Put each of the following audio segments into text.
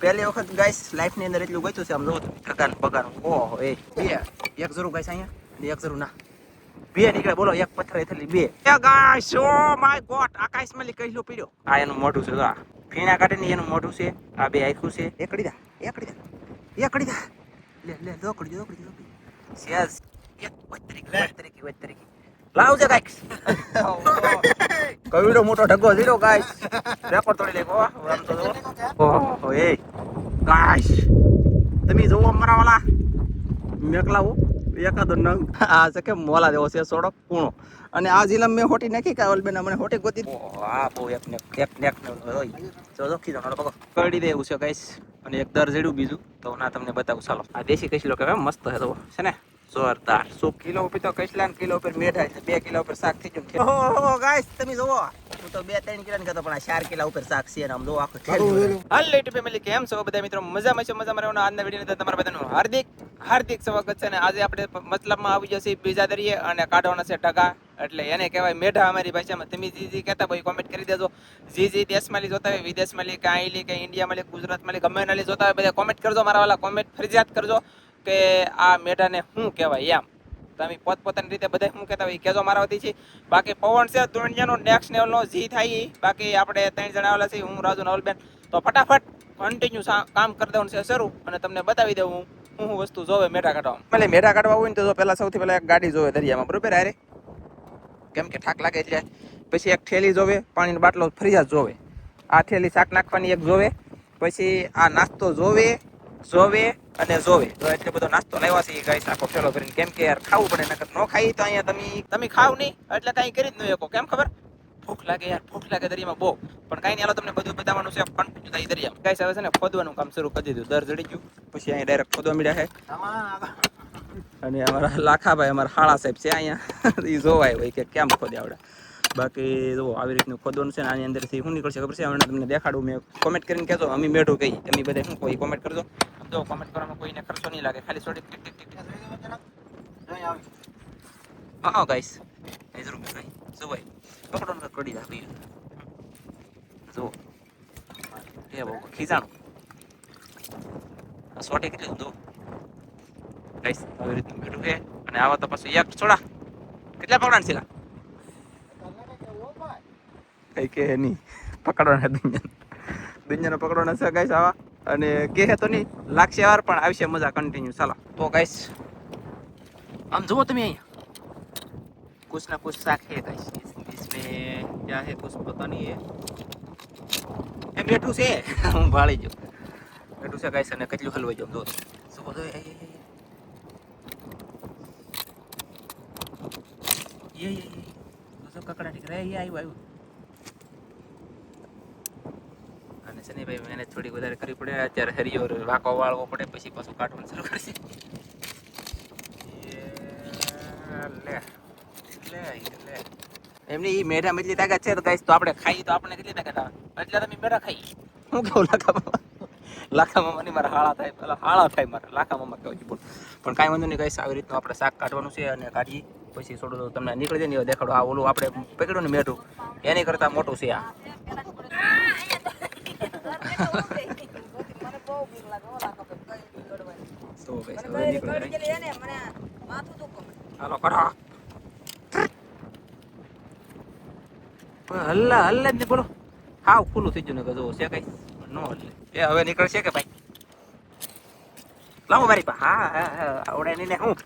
પહેલી વખત guys life ની અંદર એટલું ગયું છે આમ જો ઠગાન પગાન ઓહો એ એક જરૂર ગાઈસ અહીંયા એક જરૂર ના બે નીકળે બોલો એક પથ્થર થેલી બે એ ગાઈસ ઓ માય ગોડ આકાશ મલી કઈલો પીડ્યો આ એનું મોઢું છે આ ફીણા કાઢે ને એનું મોઢું છે આ બે આખું છે એકડી દા લે દોકડી સેસ એક વતરી લાવ છે ગાઈસ કવિડો મોટો ઢગો જીરો ગાઈસ રેકોર્ડ તોડી લેકો આમ તો ઓહો એ ગાઈસ તમે જોવો અમારા વાલા મેકલાવો એકાદો નંગ આ છે કે મોલા દેવો છે સોડો કૂણો અને આ જિલ્લા મેં હોટી નાખી કે ઓલબેન મને હોટી ગોતી આ બહુ એક નેક હોય જો ખીજો નડો પકો કડી દેવું છે ગાઈસ અને એક દર જેડું બીજું તો ના તમને બતાવું ચાલો આ દેશી કઈલો કે મસ્ત છે તો છે ને જોરદાર 100 કિલો ઉપર તો કઈસલા કિલો ઉપર મેઠા છે 2 કિલો ઉપર શાક થઈ ગયું ઓહો ગાઈસ તમે જોવો હું તો 2-3 કિલો ને કહેતો પણ આ 4 કિલો ઉપર શાક છે ને આમ જો આખો ઠેલ હાલ લેટ ફેમિલી કેમ છો બધા મિત્રો મજામાં રહેવાનો આજના વિડિયો ની તમારા બધાનું હાર્દિક સ્વાગત છે ને આજે આપણે મતલબમાં આવી જશે બીજા દરિયે અને કાઢવાના છે ટકા એટલે એને કહેવાય મેઢા અમારી ભાષામાં તમે જી કહેતા હોય કોમેન્ટ કરી દેજો જી દેશમાં લી જોતા હોય વિદેશમાં લી કે અહીં કે ઇન્ડિયામાં લી ગુજરાતમાં લી ગમે ના લી જોતા હોય બધા કોમેન્ટ કરજો મારા વાલા કોમેન્ટ ફરજિયાત કરજો કે આ મેઢાને શું કહેવાય એમ તમે પોતપોતાની રીતે બધા શું કહેતા હોય કહેજો મારા વતી છે બાકી પવન છે દુનિયાનો નેક્સ્ટ લેવલનો જી થાય બાકી આપણે 3 જણા આવેલા છે હું રાજુ નવલબેન તો ફટાફટ કન્ટિન્યુ કામ કરી દેવાનું છે શરૂ અને તમને બતાવી દઉં હું વસ્તુ જોવે મેઢા કાઢવા એટલે મેઢા કાઢવા હોય ને તો પહેલા સૌથી પહેલા એક ગાડી જોવે દરિયામાં બરોબર અરે કેમ કે ઠાક લાગે એટલે પછી એક થેલી જોવે પાણીનો બાટલો ફરિયાદ જોવે આ થેલી શાક નાખવાની એક જોવે પછી આ નાસ્તો જોવે અને જોવે તો એટલે બધો નાસ્તો લાવ્યા છે ગાઈસ આખો ફેલો કરીને કેમ કે યાર ખાવું પડે નકર નો ખાઈ તો અહીંયા તમે ખાવ નહીં એટલે કાંઈ કરી જ ન શકો કેમ ખબર ભૂખ લાગે દરિયામાં બહુ પણ કાંઈ નહીં હાલો તમને બધું બતાવવાનું છે કન્ટિન્યુ થાય દરિયામાં ગાઈસ હવે છે ને ખોદવાનું કામ શરૂ કરી દીધું દર જડી ગયું પછી અહીંયા ડાયરેક્ટ ખોદવા મળ્યા છે અને અમારા લાખાભાઈ અમારા હાળા સાહેબ છે અહીંયા એ જોવાય હોય કે કેમ ખોદે આવડે બાકી જો આવી રીતનું ખોદવાનું છે ને આની અંદરથી શું નીકળશે ખબર છે હમણાં તમને દેખાડું મેં કોમેન્ટ કરીને કહેજો અમે મેઢું કહી તમે બધા શું કોઈ કોમેન્ટ કરજો જો કોમેન્ટ કરવામાં કોઈને ખર્ચો નહીં લાગે ખાલી થોડી ટીક હા ગાઈસ એ જરૂર ભાઈ જો ભાઈ પકડો ને કડી રાખી જો એ બહુ ખીજાણું સોટી કેટલી જો ગાઈસ આવી રીતનું મેઢું છે અને આવા તો પાછું એક છોડા કેટલા પકડાણ છે કઈ કે નહીં પકડવાના દુનિયાનો પકડવાના છે ગાઈસ આવા અને કહે તો નહીં લાગશે વાર પણ આવશે મજા કન્ટિન્યુ ચાલો તો ગાઈસ આમ જુઓ તમે અહીંયા कुछ ना कुछ शाक है गाइस इसमें क्या है कुछ पता नहीं है मेठू से હું ભાળી જો મેઠું છે ગાઈસ અને કેટલું હલવાઈ જો દો શું બધો ये તો કકડા ઠીક રહે આવ્યું અને સની ભાઈ મેને થોડી વધારે કરવી પડે અત્યારે હરિયો વાકો વાળવો પડે પછી પાછું કાઢવાનું શરૂ કરશે લે એમની ઈ મેઢા એટલી તાકાત છે તો ગાઈસ તો આપણે ખાઈ તો આપણે કેટલી તાકાત આવે એટલે તમે મેઢા ખાઈ હું કેવું લાખા મામા ની મારા હાળા થાય પેલા હાળા થાય મારા લાખા મામા કહેવાય બોલ પણ કાંઈ વાંધો નહીં ગાઈસ આવી રીતનું આપણે શાક કાઢવાનું છે અને કાઢી પછી થોડું તમને નીકળી જાય ને દેખાડો આ ઓલું આપણે પકડ્યું ને મેઢું એની કરતા મોટું છે આ હાલો કરો હલ્લા જ ને બોલો હાવ ખુલ્લું થઈ ગયું ને જો છે કઈ નો હલ્લે એ હવે નીકળશે કે ભાઈ લાવો મારી પા હા આવડે નહીં ને હું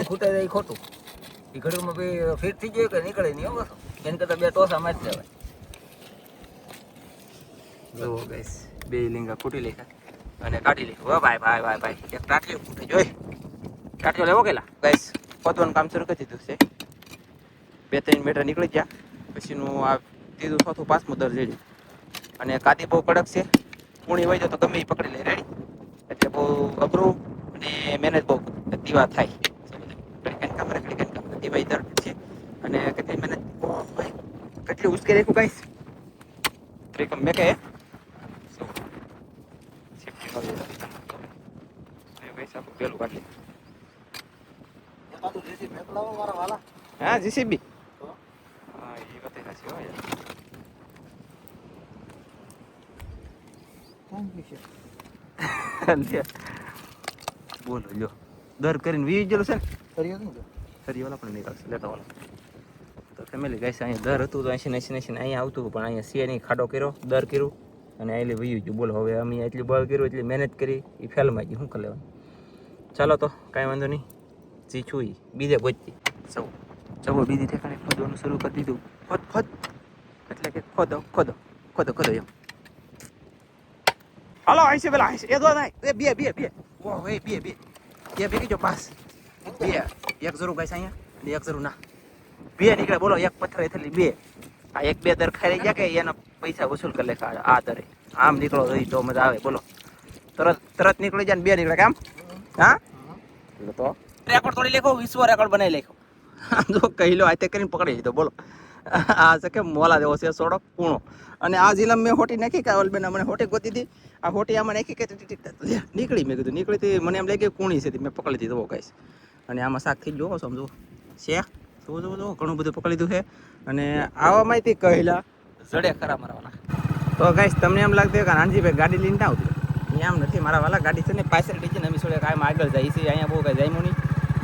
ફૂટે જાય ખોટું એ ઘડીમાં ભાઈ ફિટ થઈ ગયું કે નીકળે નહીં હો એને કરતા 2 ટોસા મારી દેવાય જુઓ ગાઈસ 2 લીંગા ફૂટી લેખા અને કાઢી લે ઓ ભાઈ એક ટાટલી ફૂટી જોઈ ટાટલો લેવો કેલા ગાઈસ ખોદવાનું કામ શરૂ કરી દીધું છે 2-3 મીટર નીકળી ગયા પછીનું આ ત્રીજું ચોથું પાંચમું દર જેડ્યું અને કાદી બહુ કડક છે પૂણી હોય તો ગમે એ પકડી લે રેડી એટલે બહુ અઘરું અને મહેનત બહુ દીવા થાય દીવાઈ દર છે અને કેટલી મહેનત કેટલી ઉશ્કેરી રાખું ગાઈસ મેં કહે પેલું કાઢી હા જીસીબી હા એ વાત સાચી હો યાર બોલો લ્યો દર કરીને વી ગયેલું છે ને ફરી વાળા પણ નીકળશે લેતા વાળા તો ફેમિલી ગાઈસ અહીંયા દર હતું તો 80 અહીંયા આવતું પણ અહીંયા સીએની ખાડો કર્યો દર કર્યું અને આટલી વયું ગયું બોલો હવે અમે એટલી બળ કર્યું એટલી મહેનત કરી એ ફેલમાં ગઈ શું કરી લેવાનું ચાલો તો કાંઈ વાંધો નહીં જે છું એ બીજે ગોચતી સૌ ચવો બીજી ઠેકાણે ખોદવાનું શરૂ કરી દીધું ખોદ એટલે કે ખોદો એમ હાલો આઈસે પેલા આઈસે એ દો નહીં બે ઓહ એ બે કીજો પાસ બે એક જરૂર ગાઈસ અહીંયા અને એક જરૂર ના બે નીકળે બોલો એક પથ્થર થયેલી બે આ એક બે દર ખાઈ ગયા કે એના પૈસા વસૂલ કરી લે આ દરે આમ નીકળો તો મજા આવે બોલો તરત નીકળી જાય ને બે નીકળે કેમ હા એટલે તો રેકોર્ડ તોડી લેખો વિશ્વ રેકોર્ડ બનાવી લેખો જો કહી લો આતે કરીને પકડી લીધો બોલો આ છે કે મોલા દેવો છે સોડો કૂણો અને આ જિલ્લા મેં હોટી નાખી કાવલ બેન મને હોટી ગોતી હતી આ હોટી આમાં નાખી કે નીકળી મેં કીધું નીકળી હતી મને એમ લાગે કૂણી છે મેં પકડી લીધી તો કહીશ અને આમાં શાક થઈ ગયો સમજો છે જો ઘણું બધું પકડી લીધું છે અને આવામાં તે કહેલા જડે ખરા મારા તો ગાઈસ તમને એમ લાગતું કે નાનજીભાઈ ગાડી લઈને ના આવતી અહીંયા આમ નથી મારા વાલા ગાડી છે ને પાછળ થઈ છે ને અમે થોડે કાંઈ આગળ જાય છે અહીંયા બહુ કાંઈ જાય નહીં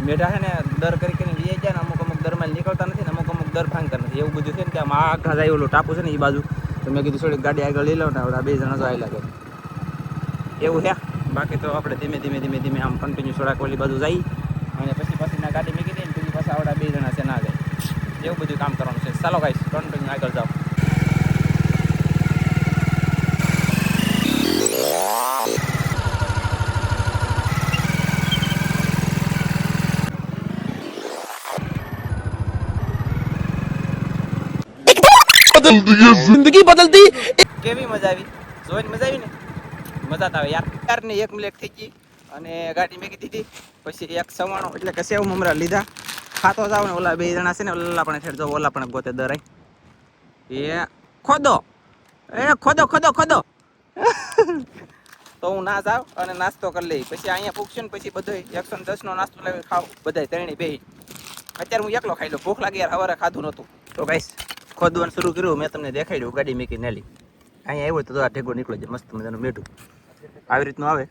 બેઠા છે ને દર કરીને લઈ જાય ને અમુક દરમાં નીકળતા નથી ને અમુક દર ભાંગતા નથી એવું બધું છે ને કે આમ આખા જાય ઓલું ટાપુ છે ને એ બાજુ તો મેં કીધું થોડીક ગાડી આગળ લઈ લો ને આવડા બે જણા તો આવી લાગે એવું છે બાકી તો આપણે ધીમે આમ કન્ટિન્યુ થોડાક ઓલી બાજુ જઈ અને પછી ના ગાડી મૂકી દઈએ ને પછી પાછા આવડા બે જણા છે ના જાય એવું બધું કામ કરવાનું છે ચાલો ગાઈસ કન્ટિન્યુ આગળ જાઓ જિંદગી બદલતી કેવી મજા આવી જોઈને મજા આવી ને મજા આવે યાર ને એક મિનિટ થઈ ગઈ અને ગાડી મેકી દીધી પછી એક સવાણો એટલે કે સેવ મમરા લીધા ખાતો જાવ ને ઓલા બે જણા છે ને ઓલા પણ ઠેર જો ઓલા પણ ગોતે દરાય એ ખોદો તો હું ના જાવ અને નાસ્તો કરી લઈ પછી અહીંયા પૂછશું ને પછી બધો 110 નો નાસ્તો લાવી ખાવ બધા ત્રણેય બે અત્યારે હું એકલો ખાઈ લઉં ભૂખ લાગી યાર સવારે ખાધું નહોતું તો ગાઈસ ખોદવાનું શરૂ કર્યું મેં તમને દેખાડ્યું ગાડી મેકી નેલી અહીંયા આવ્યું તો આ ઢેગો નીકળી જાય મસ્ત મજાનું મીઠું આવી રીતનું આવે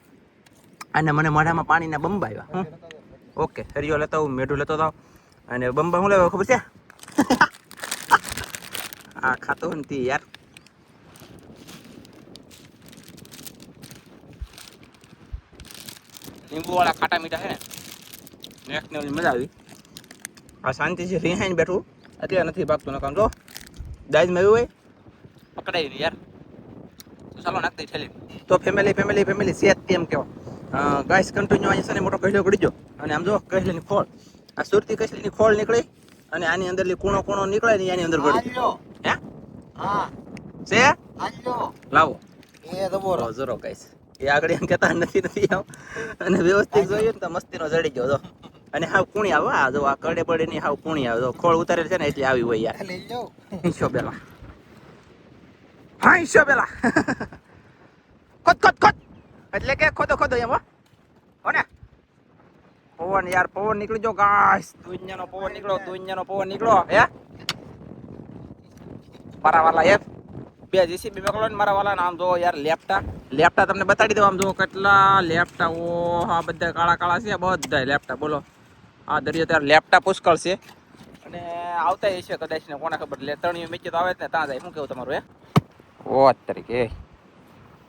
અને મને મોઢામાં પાણીના બંબા આવ્યા ઓકે હરિયો લેતો હું મીઠું લેતો હતો અને બંબા શું લેવા ખબર છે આ ખાતો નથી યાર લીંબુવાળા ખાટા મીઠા છે ને નેક્સ્ટ ને મજા આવી આ શાંતિથી રિહાઈને બેઠું અત્યારે નથી ભાગતું ન કામ જો દાઈજમાં આવ્યું હોય પકડાય નહીં યાર તો ચાલો નાખ દઈ ઠેલી તો ફેમિલી સેત એમ કહેવા ગાઈસ કન્ટિન્યુ અહીંયા છે ને મોટો કહેલો ગળી ગયો અને આમ જો કહેલીની ખોળ આ સુરતી કહેલીની ખોળ નીકળી અને આની અંદરલી કૂણો નીકળે ને આની અંદર ગળી હે હા છે લાવો એ તો બોલો જરો ગાઈસ એ આગળ એમ કહેતા નથી આવ અને વ્યવસ્થિત જોયું ને તો મસ્તીનો જડી ગયો જો અને હાવ કુણી આવે આ જો આ કડે પડે ની હાવ કુણી આવે જો ખોળ ઉતારેલ છે ને એટલે આવી હોય યાર લઈ જાઓ ઈશોબેલા હા ઈશોબેલા ખોદ એટલે કે ખોદો એમ હો ને પવન યાર પવન નીકળી જો ગાઈસ દુનિયાનો પવન નીકળો હે મારા વાલા એક બે જીસીબી મેકલો ને મારા વાલા આમ જો યાર લેપટા તમને બતાડી દઉં આમ જો કેટલા લેપટા ઓ હા બધા કાળા છે બધા લેપટા બોલો આ દરિયો ત્યારે લેપટા પુષ્કળ છે અને આવતા હશે કદાચ ને કોને ખબર તણિયું મેચી તો આવે ને ત્યાં જાય શું કેવું તમારું હે ઓ તરીકે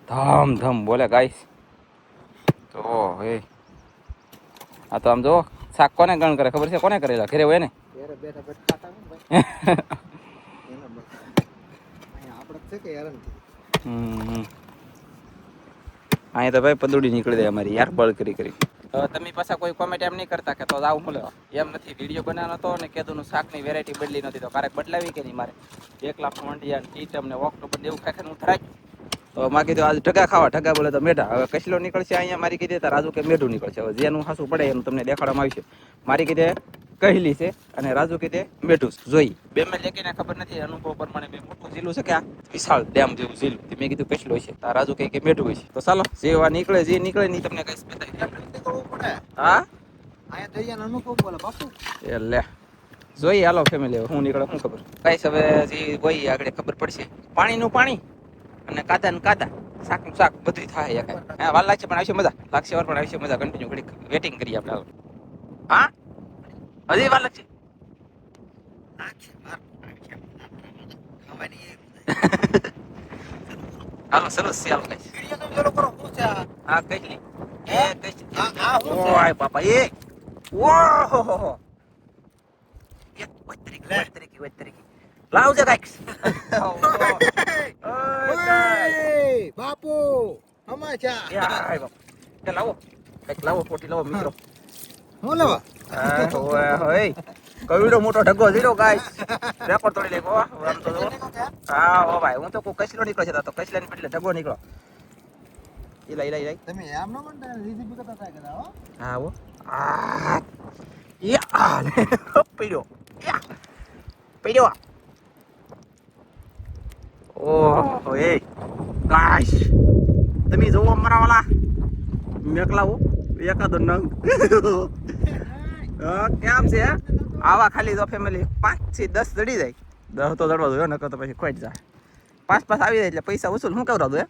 ધમ બોલે ગાઈસ તો હે આ તો આમ જો શાક કોને ગણ કરે ખબર છે કોને કરેલા ઘરે હોય ને અહીંયા તો ભાઈ પદુડી નીકળી જાય અમારી યાર બળ કરી તમે પાછા કોઈ કોમેન્ટ એમ નહીં કરતા કે તો આવું હું લેવા એમ નથી વિડીયો બનાવવાનો હતો ને કેદુનું શાકની વેરાયટી બદલી નથી તો ક્યારેક બદલાવી કે નહીં મારે 1 લાખ મંડિયા ટીટમ ને ઓક્ટોબર એવું ખાખે હું થરાય તો માં કીધું આજે ઠગા બોલે તો મેઢા હવે કસલો નીકળશે અહીંયા મારી કીધે તો રાજુ કે મેઢું નીકળશે હવે જેનું હાસું પડે એનું તમને દેખાડવામાં આવશે મારી કીધે કહેલી છે અને રાજુ કીધે મેઢું જોઈ બે મેં લેકીને ખબર નથી અનુભવ પ્રમાણે મેં મોટું ઝીલું છે કે આ વિશાળ ડેમ જેવું ઝીલું મેં કીધું કસલો છે તો રાજુ કે મેઢું છે તો ચાલો જે નીકળે નહીં તમને કઈ બતાવી હા આયા દરિયાનો અનુભવ બોલે બાપુ. એ લે જોઈએ હાલો ફેમિલી હું નીકળે શું ખબર ગાઈસ હવે જે હોય આગળ ખબર પડશે પાણીનું પાણી અને કાદાનું કાદા શાકનું શાક બધું થાય હા વાર લાગશે પણ આવશે મજા લાગશે વાર પણ આવશે મજા કન્ટિન્યુ ઘડી વેટિંગ કરીએ આપણે હાલો હા હજી વાર લાગશે હાલો સરસ છે હાલો ગાઈસ વિડિયો તમે ચાલુ કરો શું છે આ? હા કઈ લી એ કઈ આ શું છે? ઓય બાપા એ ઓહો એક વતરીકી લાવજે ગાઈસ ઓય બાપુ અમાચા. યાર બાપા કે લાવો કઈક લાવો પોટી લાવો મિત્રો હું લેવા? ઓય કવિડો મોટો ઢગો જીડો ગાઈસ રેકોર્ડ તોડી લેકો આમ તો જો. હા ઓ ભાઈ હું તો કોઈ કસલો નીકળો છે તો કસલાની પેટલે ઢગો નીકળો ઈલા તમે આમ ન મંડા રીધી બકતા થાય કદા હો. હા ઓ આ યા પીડ્યો પીડ્યો ઓહો એ ગાઈસ તમે જોવો અમારા વાલા મેકલાવો એકાદો નંગ કેમ છે આવા ખાલી તો ફેમિલી 5 થી 10 જડી જાય 10 તો જડવા દો નકર તો પછી ખોટ જાય 5 આવી જાય એટલે પૈસા વસૂલ શું કરાવ દો એક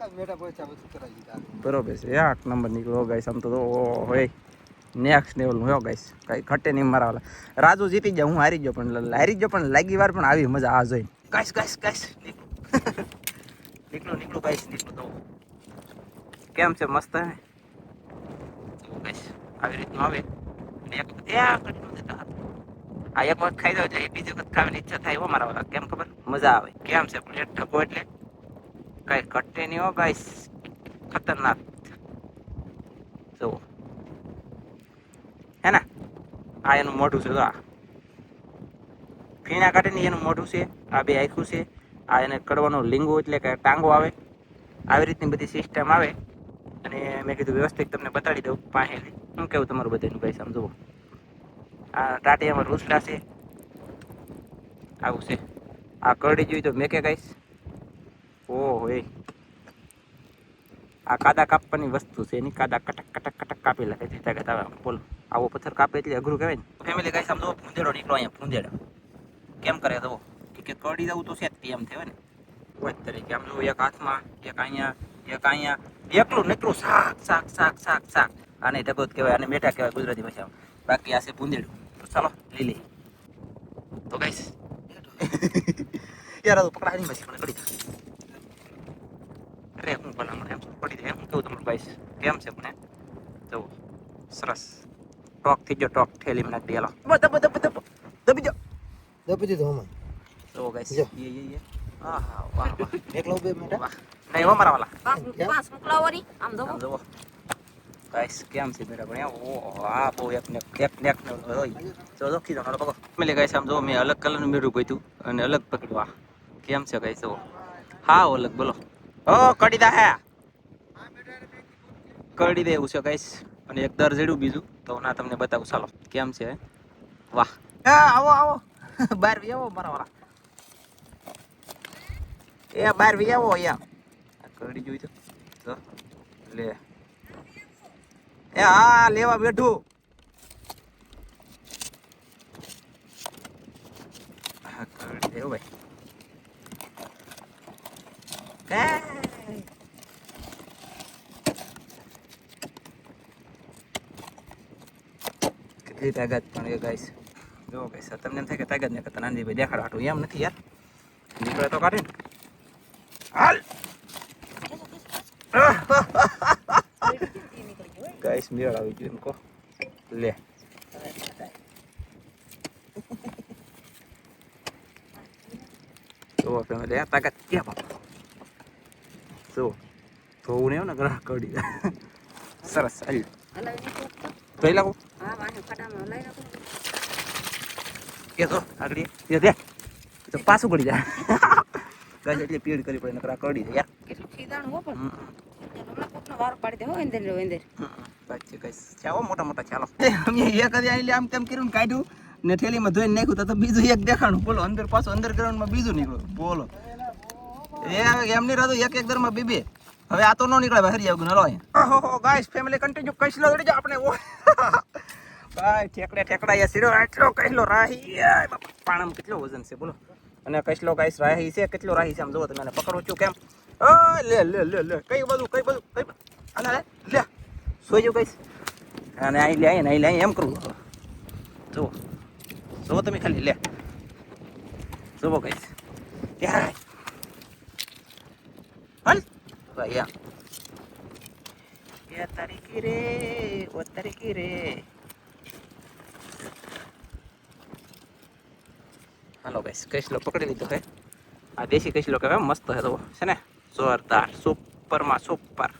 જ મેટા પૈસા વસૂલ કરાવી દીધા. બરોબર છે એક નંબર નીકળો ગાઈસ આમ તો હોય નેક્સ્ટ લેવલ હું ગાઈસ કઈ ઘટે નહીં મારા વાલા રાજુ જીતી જાય હું હારી ગયો પણ લાગી વાર પણ આવી મજા આ જોઈ ગાઈસ નીકળો ગાઈસ નીકળો તો કેમ છે મસ્ત હે ગાઈસ આવી રીતનું આવે આ એક વખત ખાઈ દો એટલે બીજી વખત ખાવાની ઈચ્છા થાય હો મારા વાલા કેમ ખબર મજા આવે કેમ છે પ્લેટ ઢગો એટલે કઈ ઘટે નહીં હો ગાઈસ ખતરનાક જો હે ને આ એનું મોઢું છે તો આ ફીણા કાઢીને એનું મોઢું છે આ બે આખું છે આ એને કડવાનો લીંગો એટલે કે ટાંગો આવે આવી રીતની બધી સિસ્ટમ આવે અને મેં કીધું વ્યવસ્થિત તમને બતાડી દઉં પાસેથી શું કેવું તમારું બધાનું ભાઈ સમજો આ ટાટિયામાં રૂસડા છે આવું છે આ કરડી જોઈ તો મેં કે ગાઈશ ઓહો એ આ કાદા કાપવાની વસ્તુ છે એની કાદા કટક કાપી લાગે છે બોલો આવો પથ્થર કાપે એટલે અઘરું કહેવાય ને ફેમિલી ગાઈસ આમ જો ફૂંદેડો નીકળો અહીંયા ફૂંદેડો કેમ કરે તો કે કડી જવું તો છે એમ થવાય ને વાત તરીકે આમ જો એક હાથમાં એક અહીંયા એકલું નીકળું શાક આને ઢગો જ કહેવાય અને મેઠા કહેવાય ગુજરાતી ભાષામાં બાકી આ છે ભૂંદેડું તો ચાલો લીલી તો ગાઈસ યાર તો પકડા નહીં પછી મને કડી અરે હું ભલા મને એમ પડી જાય હું કેવું તમારું ગાઈસ કેમ છે મને જો સરસ ટોક થઈ ગયો ટોક ઠેલી મને નાખી હાલો દબી જાઓ દબી દીધો હમણાં. તો ગાઈસ જો. ये આહા વાહ એકલો બે મેટા. વાહ નહીં હો મારા વાલા પાસ મોકલાવવાની આમ દો આમ જુઓ ગાઈસ કેમ છે મેરા ભણ્યા ઓ આ બહુ એક નેક ને હોય જો કીધો હાલો પકડો મેલે ગાઈસ આમ જો મેં અલગ કલરનું મેરું ગોઈતું અને અલગ પકડ્યું આ કેમ છે ગાઈસ જો હા અલગ બોલો ઓ કડી દા હે કડી દે એવું છે ગાઈસ અને એક દર જેડું બીજું તો ના તમને બતાવું ચાલો કેમ છે વાહ આવો બહાર વી આવો મારા વાળા એ બહાર વી આવો અહીંયા કરડી જોઈ તો લે એ હા લેવા બેઠું હા કરડી દેવું ભાઈ કેટલી તાકાત પણ એ ગાઈસ જો ગાઈસ તમને એમ થાય કે તાકાત ને કરતા નાનજી ભાઈ દેખાડો હાટું એમ નથી યાર નીકળે તો કાઢે ને હાલ ગાઈસ મેળ આવી ગયો એમ કહો લે જો ફેમિલી આ તાકાત ક્યાં બાપા જો ધોવું ને ને ગ્રાહક કડી સરસ ચાલ્યું જોઈ લાગો હા વાહે ફટામાં લઈ નાખો કે તો આગળ એ દે તો પાછું પડી જાય ગાય એટલે પીડ કરી પડે નકરા કડી જાય યાર કેટલું ખીદાણું હો પણ હમણાં કોકનો વારો પાડી દે હો અંદર લો અંદર બાકી ગાઈસ ચાવો મોટા ચાલો અમે એક જ આલી આમ તેમ કર્યું કાઢ્યું ને થેલીમાં ધોઈને નાખ્યું તો બીજું એક દેખાણું બોલો અંદર પાછું અંડરગ્રાઉન્ડમાં બીજું નીકળ્યું બોલો એ એમની રાતો એક દરમાં બે હવે આ તો નો નીકળે ભાઈ, હરી આવું ન લો ઓહો ગાઈસ ફેમિલી કન્ટિન્યુ કઈસલો દડી જો આપણે ઓ ભાઈ ઠેકડા યા સિરો આટલો કઈસલો રાહી બાપા પાણમ કેટલો વજન છે બોલો. અને કઈસલો ગાઈસ રાહી છે, કેટલો રાહી છે આમ જોવો તમે. આને પકડો છું કેમ, ઓ લે કઈ બધું આને લે સોઈ જો ગાઈસ. અને અહીં લે એમ કરું જો તમે ખાલી લે જોવો ગાઈસ યાર હાલ ભાઈ યા એ તારીખી રે ઓ તારીખી રે. હાલો ગાઈસ કઈસલો પકડી લીધો હે. આ દેશી કઈસલો કહેવાય, મસ્ત હે તો છે ને, જોરદાર સુપરમાં સુપર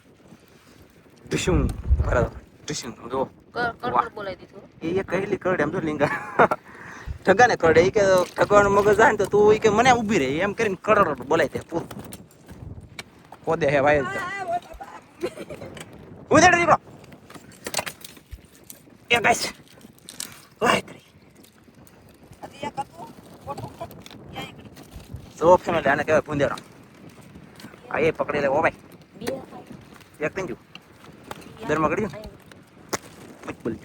ડિશુમ બરાબર ડિશુમ જો કડ બોલાવી દીધું. એ કહેલી કરડે એમ તો લીંગા ઠગાને કરડે એ કે ઠગવાનું મગજ જાય ને તો તું એ કે મને ઊભી રહે એમ કરીને કડડ બોલાય તે પૂરું કોદે હે ભાઈ ઉધેડ દીકરો એ ગાઈસ વાય તરી સો ફેમિલી આને કહેવાય ભૂંદેરો. આ એ પકડી લે ઓ ભાઈ એક તંજુ દરમાં ગડ્યું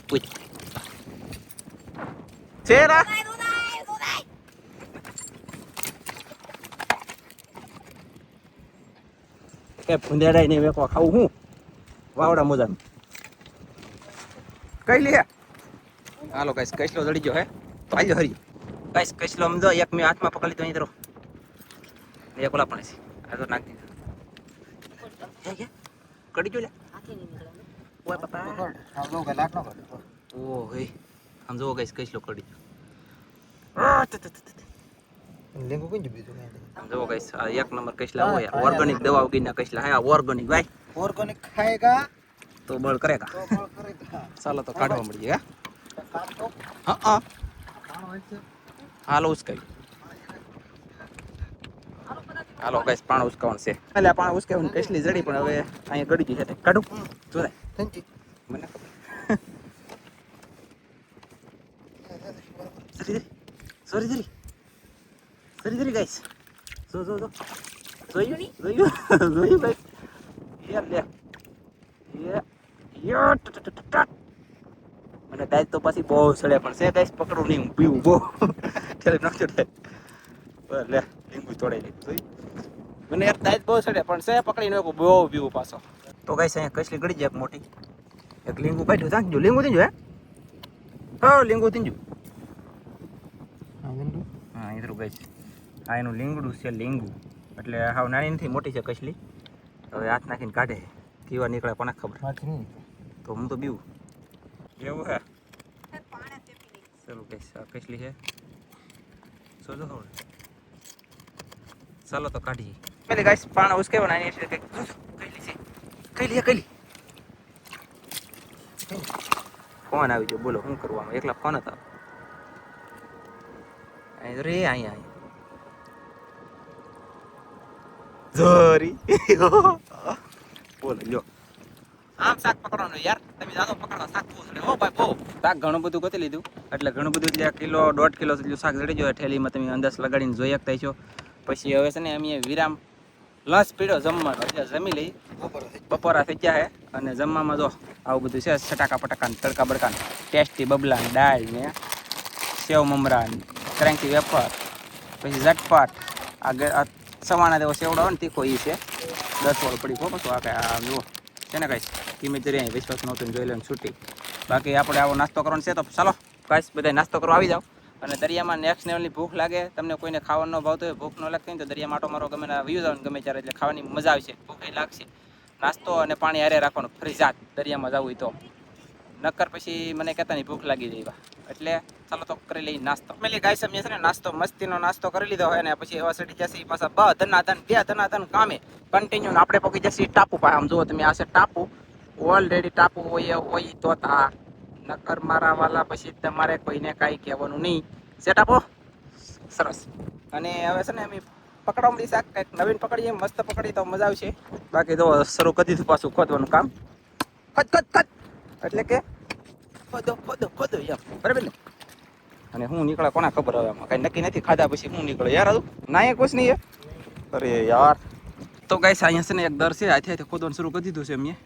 પૂછ ચેરા કે ભૂંદેડાઈ નહીં વેકવા ખાવું હું વાવડા મોજા કઈ લે. હાલો ગાઈસ કઈસલો જડી ગયો હે તો આલ્યો હરી ગાઈસ કઈસલો સમજો એક મેં હાથમાં પકડી લીધો અહીં તરો એક ઓલા પણ છે આ તો નાખી દીધો કડી જો લે ઓય બાપા આમ લો કે લાટ ન કરે. ઓ હે આમ જો ગાઈસ કઈસલો કડી લીંબુ કઈ બીજું કઈ આમ જો ગાઈસ આ એક નંબર કઈસલા હોય ઓર્ગેનિક દવા ઉગીના કઈસલા હે ઓર્ગેનિક ભાઈ ઓર્ગેનિક ખાएगा તો બળ કરેગા. તો કોણ કરેगा. ચાલો તો કાઢવા મળી ગયા કામ તો હા કામ હોય છે. હાલો ઉસકાઈ હાલો ગાઈસ પાણ ઉસકાવવાનું છે એટલે પાણ ઉસકાવવાનું કઈસલી જડી પણ હવે અહીંયા ગડી ગઈ છે કાઢું જોરાય થેન્ક યુ. મને ખબર સોરી ગાઈસ જો જોયું ગાઈસ યાર લે યો મને ગાઈસ તો પછી બહુ સડે પણ છે ગાઈસ પકડું નહીં હું પીવું બહુ ત્યારે નાખ્યો થાય બસ લે લીંબુ તોડાઈ લીધું મને યાર દાઈત બહુ સડે પણ છે પકડી નો બહુ પીવું પાછો. તો ગાઈસ અહીંયા કસલી ગળી જાય એક મોટી એક લીંબુ કાઢ્યું સાંજુ લીંબુ થીંજુ હે હો લીંબુ થીંજુ હા ઇધરું ગાઈસ આ એનું લીંગડું છે લીંગુ એટલે હાવ નાની નથી મોટી છે કસલી. હવે હાથ નાખીને કાઢે કેવા નીકળે કોને ખબર મારથી નહીં તો હું તો બીવું એવું હે ચાલો ગાઈસ આ કસલી છે સોજો હવે ચાલો તો કાઢીએ પેલી ગાઈસ પાણા ઉસકેવાના એની એટલે કઈલી છે કઈલી ફોન આવી ગયો બોલો શું કરવાનું એકલા ફોન હતા રે અહીંયા જોરી બોલો લ્યો આમ શાક પકડવાનું યાર તમે જાતો પકડવા શાક બહુ છે ઓ ભાઈ બહુ શાક ઘણું બધું ગોતી લીધું એટલે ઘણું બધું એટલે કિલો 1.5 કિલો જેટલું શાક જડી ગયો ઠેલીમાં તમે અંદાજ લગાડીને જોઈ શકતા છો. પછી હવે છે ને અમે વિરામ લંચ પીડ્યો જમવાનો એટલે જમી લઈ બપોરા થઈ ગયા હે અને જમવામાં જો આવું બધું છે છટાકા પટાકા તડકા બડકા ટેસ્ટી બબલા દાળ ને સેવ મમરા ક્રેન્કી વેફર પછી ઝટપટ આ સવાણા દેવો સેવડો હોય ને તીખો એ છે 10 વાળો પડી ગયો પછી આ કાંઈ આ જુઓ છે ને કાંઈ ધીમે ધીરે વિશ્વાસ નહોતું જોઈ લે છૂટી. બાકી આપણે આવો નાસ્તો કરવાનો છે તો ચાલો કાંઈ બધા નાસ્તો કરવા આવી જાઓ. અને દરિયામાં નેક્સ્ટ લેવલની ભૂખ લાગે તમને કોઈને ખાવાનો ભાવતો હોય ભૂખ ન લાગતી હોય તો દરિયામાં આટો મારો ગમે વ્યૂ જાવ ગમે ત્યારે એટલે ખાવાની મજા આવશે ભૂખ લાગશે. નાસ્તો અને પાણી હારે રાખવાનું ફરજિયાત દરિયામાં જવું હોય તો નક્કર પછી મને કહેતા નહીં ભૂખ લાગી જાય એટલે ચાલો તો કરી લઈ નાસ્તો. પેલી ગાય સમજે છે ને નાસ્તો મસ્તીનો નાસ્તો કરી લીધો હોય ને પછી એવા સડી જશે પાછા બે ધનાધન કામે કન્ટિન્યુ ને આપણે પકી જશે ટાપુ પાસે. આમ જુઓ તમે આ છે ટાપુ ઓલરેડી ટાપુ હોય તો તા નક્કર મારા વાલા પછી તમારે કોઈને કાંઈ કહેવાનું નહીં છે ટાપુ સરસ. અને હવે છે ને અમે પકડવા મળી શાક કંઈક નવીન પકડીએ મસ્ત પકડીએ તો મજા આવશે. બાકી તો શરૂ કરી દીધું પાછું ખોદવાનું કામ ખોદ એટલે કે ખોદો એમ બરાબર ને. અને હું નીકળે કોને ખબર હવે આમાં કાંઈ નક્કી નથી ખાધા પછી હું નીકળે યાર હતું ના એ કુછ નહીં અરે યાર તો ગાઈસ અહીંયા છે ને એક દર છે હાથે ખોદવાનું શરૂ કરી દીધું છે મેં,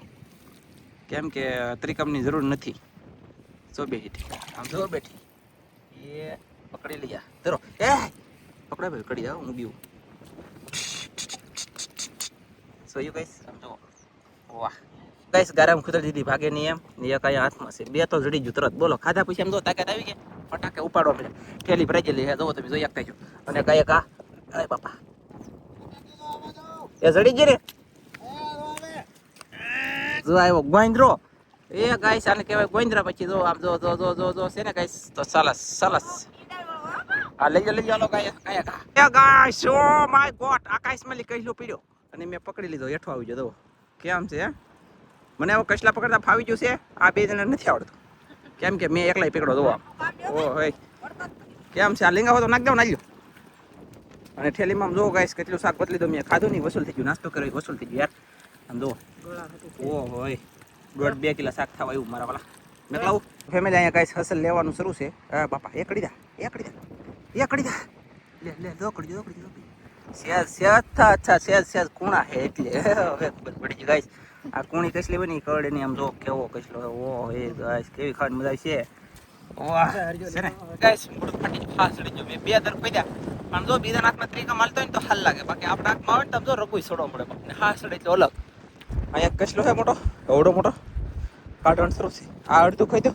કેમ કે ત્રિકમની જરૂર નથી. જો બેઠી આમ જો બેઠી એ પકડી લીયા ધરો એ પકડે ભાઈ કડી જાવ હું બીવું. સો યુ ગાઈસ સમજો વાહ ગાઈસ ગરમ ખુતર દીધી ભાગે ની એમ ને એક અહીંયા હાથમાં છે, બે તો જડી ગયું તરત. બોલો ખાધા પછી એમ જો તાકાત આવી ગઈ, ફટાકે ઉપાડવા મળે, ઠેલી ભરાઈ હે જો તમે જોઈ શકતા છો. અને ગાય કા અરે બાપા એ જડી ગઈ રે જો આવ્યો ગોઈન્દ્રો. એ ગાઈસ આને કહેવાય ગોઈન્દ્રા. પછી જો આમ જો જો જો જો જો છે ને ગાઈસ તો સરસ સરસ. આ લઈ લો લો ગાય કાયા કા એ ગાઈસ ઓ માય ગોડ આકાશ મલી કઈલો પીડ્યો અને મેં પકડી લીધો. હેઠો આવી ગયો જો કેમ છે મને હવે કસલા પકડતા ફાવી ગયું છે. આ બે જણા નથી આવડતું કેમ કે મેં એકલાય પકડો જો આમ ઓ હે કેમ છે. આ લીંગા હો તો નાખ દો નાલ્યો. અને ઠેલીમાં જો ગાઈસ કેટલું શાક બદલી દો. મેં ખાધું નહીં વસૂલ થઈ ગયું, નાસ્તો કર્યો વસૂલ થઈ ગયું યાર. આમ જો ઓ હોય 1.5-2 કિલો શાક થવા આવ્યું મારા વાલા. મેં લાવું ફેમિલી અહીંયા ગાઈસ હસલ લેવાનું શરૂ છે. બાપા એકડી દા લે લે દો કડી સેજ સેજ અચ્છા સેજ કુણા હે એટલે હવે ખબર પડી ગઈ ગાઈસ. આ કુણી કસલી બની કડે ની આમ જો કેવો કસલો ઓ એ ગાઈસ કેવી ખાવાની મજા છે. વાહ છે ને ગાઈસ મોઢું ફાટી ફાસ ચડી ગયો. મેં બે દર પીધા પણ જો બીજા નાકમાં ત્રિકા માલતો હોય ને તો હાલ લાગે, બાકી આપણા નાકમાં આવે ને તો જો રગુઈ છોડવા મળે ને હા સડે એટલે અલગ. અહીંયા કસલો છે મોટો એવડો મોટો કાઢવાનું શરૂ છે. આ અડધું ખાઈ દો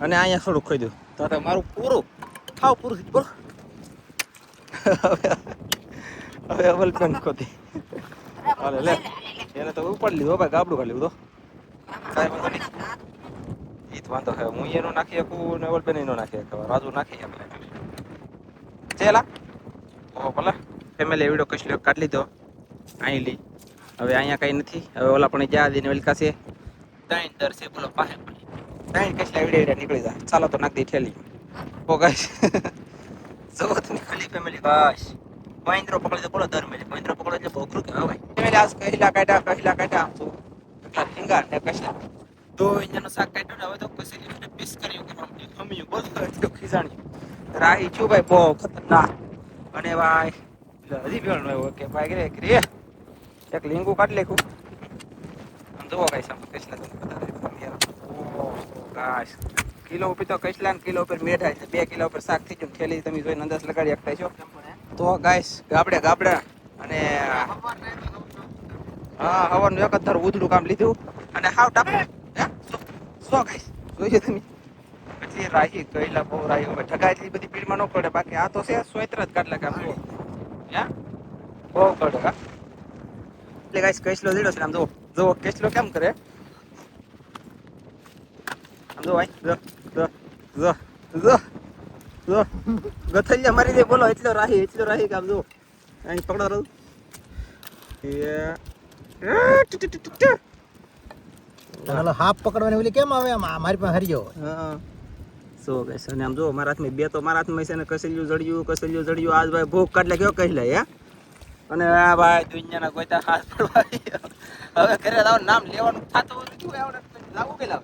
અને અહીંયા થોડુંક ખાઈ દો તો મારું પૂરું ખાવ પૂરું થઈ બોલો. હવે અવલ પેન ખોતી હાલે લે એને તો ઉપાડી લીધો ભાઈ, ગાબડું કાઢી લીધું કાંઈ વાંધો નહીં. ઈ તો વાંધો હે હું એનો નાખી શકું ને અવલ પેન એનો નાખી શકું, રાજુ નાખી આપણે ચેલા ઓ ભલે. ફેમિલી વિડીયો કશલો કાઢી લીધો અહીં લી. હવે અહીંયા કઈ નથી. હવે ઓલા પણ જ્યાં દઈને વેલકા છે 3 દર છે બોલો પાસે 3 કશલા વિડીયો નીકળી જાય. ચાલો તો નાખ દી ઠેલી ઓ ગાઈસ જો તમે ખાલી ફેમિલી બસ મહેન્દ્રો પકડી દો બોલો દર મેલે મહેન્દ્રો પકડો એટલે ભોખરું કે હવે ફેમિલી આજ કહીલા કાઢ્યા આમ તો હિંગા ને કશલા તો એનો શાક કાઢ્યો ને હવે તો કસેલી પીસ કર્યું કે ખમ્યું બોલો તો ખીજાણ્યું રાહી છું ભાઈ બહુ ખતરનાક. અને ભાઈ હજી ભેળ નો કે ભાઈ કે એક લીંગુ કાઢી લેખું આમ જોવો ગાઈસ આમ કશલા તમે ગાઈસ કિલો ઉપર તો કસલા કિલો ઉપર મેઠા એટલે 2 કિલો ઉપર શાક થઈ ગયું. ઠેલી તમે જોઈને અંદાજ લગાડી શકતા છો. તો ગાઈસ ગાબડે અને હા હવાનું એક જ ધાર ઉધડું કામ લીધું અને હાવ ટાપે સો ગાઈસ જોઈજો તમે એટલી રાહી કઈલા બહુ રાહી હવે ઠગા એટલી બધી પીડમાં ન પડે, બાકી આ તો છે સોયત્ર જ કાઢલા કામ જો હે બહુ કડે હા. એટલે ગાઈસ કસલો દીડો છે આમ જો કસલો કેમ કરે આમ જો ભાઈ જો ગથલિયા મારી દે બોલો એટલો રાહી કામ જો અહીં પકડો રહું હાફ પકડવાની ઓલી કેમ આવે મારી પાસે હરી ગયો. હા સો ગાઈસ અને આમ જો મારા હાથમાં બે તો મારા હાથમાં છે ને કસેલ્યું જડ્યું આજ ભાઈ ભૂખ કાઢલે કયો કહી લે હે. અને આ ભાઈ દુનિયાના ગોતા હાથ પડવા હવે ઘરે લાવ નામ લેવાનું થાતું નથી આવડે લાવું કે લાવ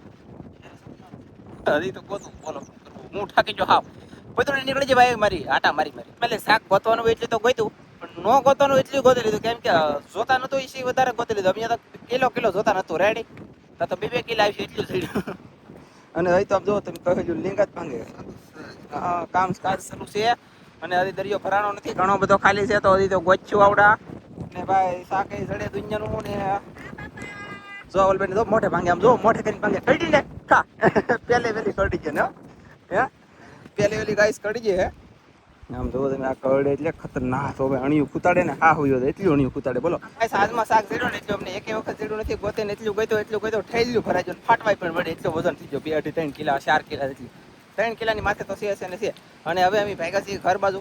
હજી તો ગોતું બોલો હું ઠાકી જો હાવ કોઈ નીકળી જાય ભાઈ મારી આટા મારી એટલે શાક ગોતવાનું હોય એટલે તો ગોતું પણ ન ગોતવાનું એટલું ગોતી લીધું કેમ કે જોતા નતું એ વધારે ગોતી લીધું. અમે તો કિલો જોતા નતું રેડી તો 2 કિલો આવી એટલું થયું. અને હવે તો આમ જો તમે કહ્યું લિંગ જ ભાંગે કામ કાજ શરૂ છે. અને હજી દરિયો ભરાણો નથી, ઘણો બધો ખાલી છે તો હજી તો ગોચ્યું આવડા ને ભાઈ શાકે જડે દુનિયાનું ને જો ઓલબેન જો મોઢે ભાંગે આમ જો મોઢે કરીને ભાંગે કડી લે ખા પેલે વેલી કડી છે ને હે પેલે વેલી ગાઈસ કડી છે હે આમ જો તમે આ કડે એટલે ખતરનાક તો હવે અણિયું કૂતાડે ને હા હોયો એટલું અણિયું કૂતાડે બોલો. ગાઈસ આજમાં શાક જેડો ને એટલે અમને એક વખત જેડું નથી ગોતે ને એટલું ગોતો ઠેલ્યું ભરાઈ ગયો ફાટવાય પણ વળે એટલું વજન થઈ ગયો 2-3 કિલો 4 કિલો એટલી 3 કિલોની માથે તો છે ને છે. અને હવે અમે ભાગ્યા છીએ ઘર બાજુ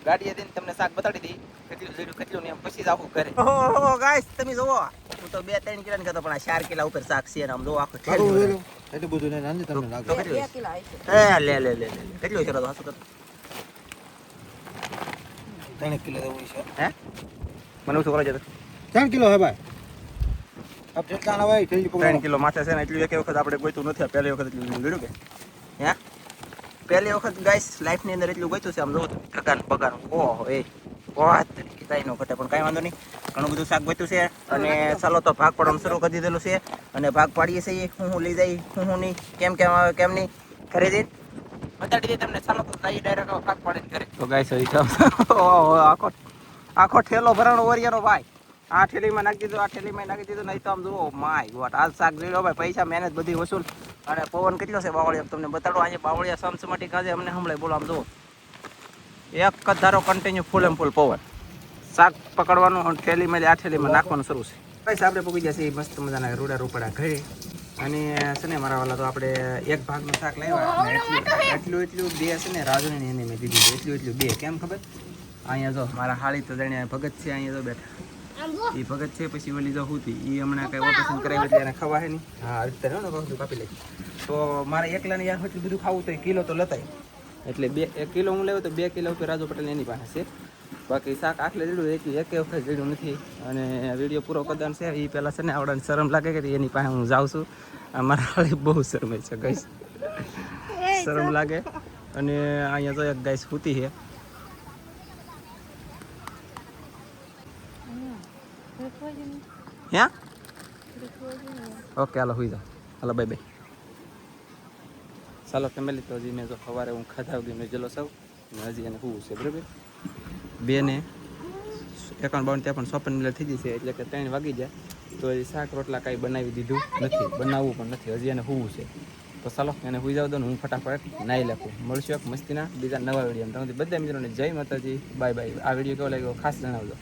ગાડીએ દઈને તમને શાક બતાડી દઈ કેટલું ને એમ પછી જ આખું ઘરે. ઓહો ગાઈસ તમે જોવો હું તો 2-3 કિલો ની કહેતો પણ 4 કિલો ઉપર શાક છે આમ જો આખું એટલું બધું ને નાની તમને લાગે 2 કિલો આવી છે. લે કેટલું છે તો હાસુ કર 3 કિલો એવું છે હે મને શું કરે છે 3 કિલો હે ભાઈ અબ જેટલા ના ભાઈ ઠેલી પકડો 3 કિલો માથે છે ને એટલું એક વખત આપણે ગોઈતું નથી. પહેલી વખત એટલું ગળ્યું કે હે પહેલી વખત ગાઈસ લાઈફ ની અંદર એટલું ગોઈતું છે આમ જો ઠગાન પગાર ઓહો એ વાત કઈ નો ઘટે પણ કઈ વાંધો નહીં. ઘણું બધું શાક બચ્યું છે અને ચાલો તો ભાગ પાડવાનું શરૂ કરી દીધેલું છે અને ભાગ પાડીએ છીએ હું લઈ જાય હું નહીં કેમ નહીં ઘરે જઈને બતાડી દઈએ તમને. ચાલો તો જઈએ ડાયરેક્ટ ભાગ પાડીને ઘરે. તો ગાઈસ આખો ઠેલો ભરાણો ઓરિયાનો ભાઈ. આ ઠેલીમાં નાખી દીધું, આ ઠેલીમાં નાખી દીધું. નહીં તો આમ જુઓ માય ગોટ આજ શાક જોઈ લો ભાઈ. પૈસા મહેનત બધી વસૂલ. અને પવન કેટલો છે બાવળિયા તમને બતાડો. અહીંયા બાવળિયા સમસમાટી કાજે અમને સંભળાય. બોલો આમ જુઓ એક જ ધારો કન્ટિન્યુ ફૂલ એમ ફૂલ પવન. શાક પકડવાનું અને ઠેલીમાં આ ઠેલીમાં નાખવાનું શરૂ છે. ભાઈ આપણે પૂકી ગયા છે મસ્ત મજાના રૂડા રૂપડા ઘરે. અને છે ને મારા વાલા તો આપણે એક ભાગનું શાક લાવ્યા એટલું બે છે ને રાજુને એને મેં દીધું એટલું બે. કેમ ખબર? અહીંયા જો મારા હાળી તો જાણે ભગત છે અહીંયા જો બેઠા. એ ભગત છે પછી ઓલી જો હતી એ હમણાં કઈ ઓપરેશન કરાવ્યું એટલે એને ખવા હે નહીં. હા અત્યારે કહું કાપી લઈ. તો મારે એકલાને યાર એટલું બધું ખાવું તો કિલો તો લતાય. એટલે 1 કિલો હું લેવું તો 2 કિલો ઉપર રાજુ પટેલ એની પાસે છે. બાકી શાક આખલે જીડું એટલું એક વખત જીડું નથી. અને વિડીયો પૂરો કરવાનો છે એ પહેલાં છે ને આવડાને શરમ લાગે કે એની પાસે હું જાઉં છું. મારા હાળી બહુ શરમે છે ગાઈસ, શરમ લાગે. અને અહીંયા તો એક ગાઈસ સૂતી છે. હે ઓકે હાલો સુઈ જાઓ. હાલો બાય બાય. ચાલો ફેમિલી તો હજી મેં જો સવારે હું ખાધા વગી મેં જેલો સૌ ને હજી એને શું છે બરાબર. 2 ને 51 ત્યાં પણ 54 મિનિટ થઈ ગઈ છે એટલે કે 3 વાગી જાય. તો હજી શાક રોટલા કાંઈ બનાવી દીધું નથી, બનાવવું પણ નથી. હજી એને શું છે તો ચાલો એને સુઈ જાવ દો ને હું ફટાફટ નાહી લખું. મળશું એક મસ્તીના બીજા નવા વિડીયો. તમારી બધા મિત્રોને જય માતાજી, બાય બાય. આ વિડીયો કેવો લાગ્યો ખાસ જણાવજો.